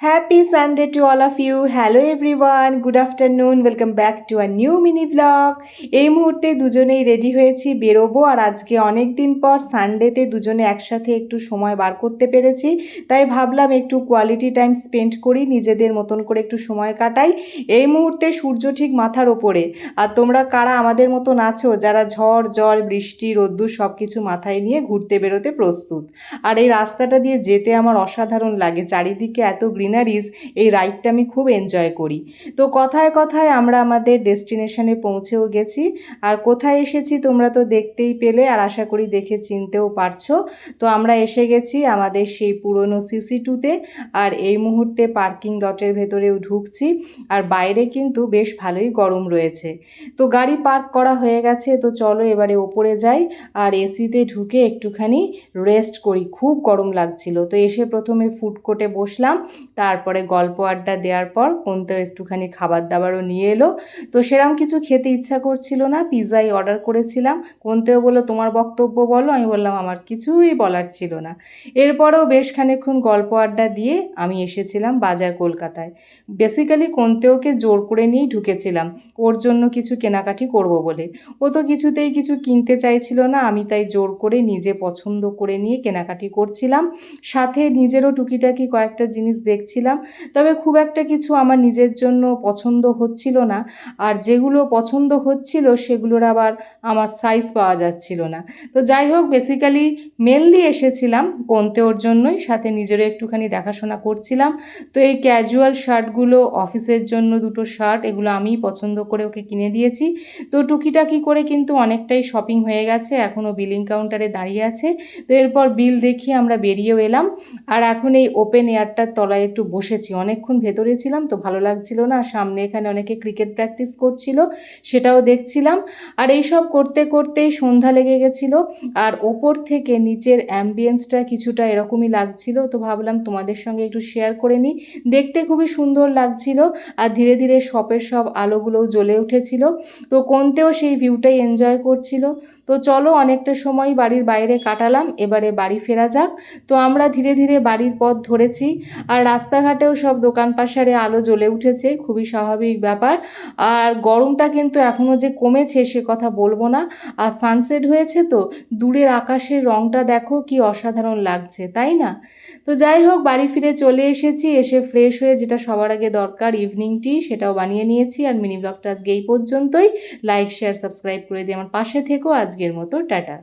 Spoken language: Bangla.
Happy Sunday to all of you. Hello everyone. Good afternoon. Welcome back to a new mini vlog. এই মুহূর্তে দুজনেই রেডি হয়েছি বেরোবো আর আজকে অনেক দিন পর সানডেতে দুজনে একসাথে একটু সময় বার করতে পেরেছি। তাই ভাবলাম একটু কোয়ালিটি টাইম স্পেন্ড করি, নিজেদের মতন করে একটু সময় কাটাই। এই মুহূর্তে সূর্য ঠিক মাথার ওপরে। আর তোমরা কারা আমাদের মতন আছো যারা ঝড় জল বৃষ্টি রোদ্দুর সব কিছু মাথায় নিয়ে ঘুরতে বেরোতে প্রস্তুত। আর এই রাস্তাটা দিয়ে যেতে আমার অসাধারণ লাগে, চারিদিকে এত গ্রিনারিজ, এই রাইডটা আমি খুব এনজয় করি। তো কথায় কথায় আমরা আমাদের ডেস্টিনেশনে পৌঁছেও গেছি। আর কোথায় এসেছি তোমরা তো দেখতেই পেলে, আর আশা করি দেখে চিনতেও পারছো। তো আমরা এসে গেছি আমাদের সেই পুরনো সিসি2তে। আর এই মুহূর্তে পার্কিং লটের ভেতরেও ঢুকছি। আর বাইরে কিন্তু বেশ ভালোই গরম রয়েছে। তো গাড়ি পার্ক করা হয়ে গেছে, তো চলো এবারে ওপরে যাই আর এসিতে ঢুকে একটুখানি রেস্ট করি। খুব গরম লাগছিল। তো এসে প্রথমে ফুড কোর্টে বসলাম, তারপরে গল্প আড্ডা দেওয়ার পর কোনতেও একটুখানি খাবার দাবারও নিয়ে এলো। তো সেরকম কিছু খেতে ইচ্ছা করছিল না, পিৎজাই অর্ডার করেছিলাম। কোনতেও বললো তোমার বক্তব্য বলো, আমি বললাম আমার কিছুই বলার ছিল না। এরপরেও বেশ খানিকক্ষণ গল্প আড্ডা দিয়ে আমি এসেছিলাম বাজার কলকাতায়। বেসিক্যালি কোনতেওকে জোর করে নিয়েই ঢুকেছিলাম ওর জন্য কিছু কেনাকাটি করব বলে। ও তো কিছুতেই কিছু কিনতে চাইছিল না, আমি তাই জোর করে নিজে পছন্দ করে নিয়ে কেনাকাটি করছিলাম। সাথে নিজেরও টুকিটাকি কয়েকটা জিনিস দেখছিলাম, তবে খুব একটা কিছু আমার নিজের জন্য পছন্দ হচ্ছিল না। আর যেগুলো পছন্দ হচ্ছিল সেগুলোর আবার আমার সাইজ পাওয়া যাচ্ছিল না। তো যাই হোক, বেসিক্যালি মেনলি এসেছিলাম কোনতে ওর জন্যই, সাথে নিজেরও একটুখানি দেখাশোনা করছিলাম। তো এই ক্যাজুয়াল শার্টগুলো অফিসের জন্য দুটো শার্ট, এগুলো আমিই পছন্দ করে ওকে কিনে দিয়েছি। তো টুকিটাকি করে কিন্তু অনেকটাই শপিং হয়ে গেছে, এখনও বিলিং কাউন্টারে দাঁড়িয়ে আছে। তো এরপর বিল দেখিয়ে আমরা বেরিয়েও এলাম। আর এখন এই ওপেন এয়ারটার তলায় একটু বসেছি, অনেকক্ষণ ভেতরে ছিলাম তো ভালো লাগছিল না। সামনে এখানে অনেকে ক্রিকেট প্র্যাকটিস করছিল, সেটাও দেখছিলাম। আর এইসব করতে করতেই সন্ধ্যা লেগে গেছিলো। আর ওপর থেকে নিচের অ্যাম্বিয়েন্সটা কিছুটা এরকমই লাগছিল। তো ভাবলাম তোমাদের সঙ্গে একটু শেয়ার করে নিই। দেখতে খুবই সুন্দর লাগছিল। আর ধীরে ধীরে শপের সব আলোগুলোও জ্বলে উঠেছিল। তো কোনতেও সেই ভিউটাই এনজয় করছিল। তো চলো, অনেকটা সময় বাড়ির বাইরে কাটালাম, এবারে বাড়ি ফেরা যাক। তো আমরা ধীরে ধীরে বাড়ির পথ ধরেছি। আর রাস্তাঘাটেও সব দোকান পাশারে আলো জ্বলে উঠেছে, খুবই স্বাভাবিক ব্যাপার। আর গরমটা কিন্তু এখনও যে কমেছে সে কথা বলবো না। আর সানসেট হয়েছে, তো দূরের আকাশের রঙটা দেখো কি অসাধারণ লাগছে, তাই না? তো যাই হোক, বাড়ি ফিরে চলে এসেছি। এসে ফ্রেশ হয়ে যেটা সবার আগে দরকার ইভিনিং টি, সেটাও বানিয়ে নিয়েছি। আর মিনি ব্লগটা আজকে এই পর্যন্তই। লাইক শেয়ার সাবস্ক্রাইব করে দিয়ে আমার পাশে থেকো। আজকের মতো টাটা।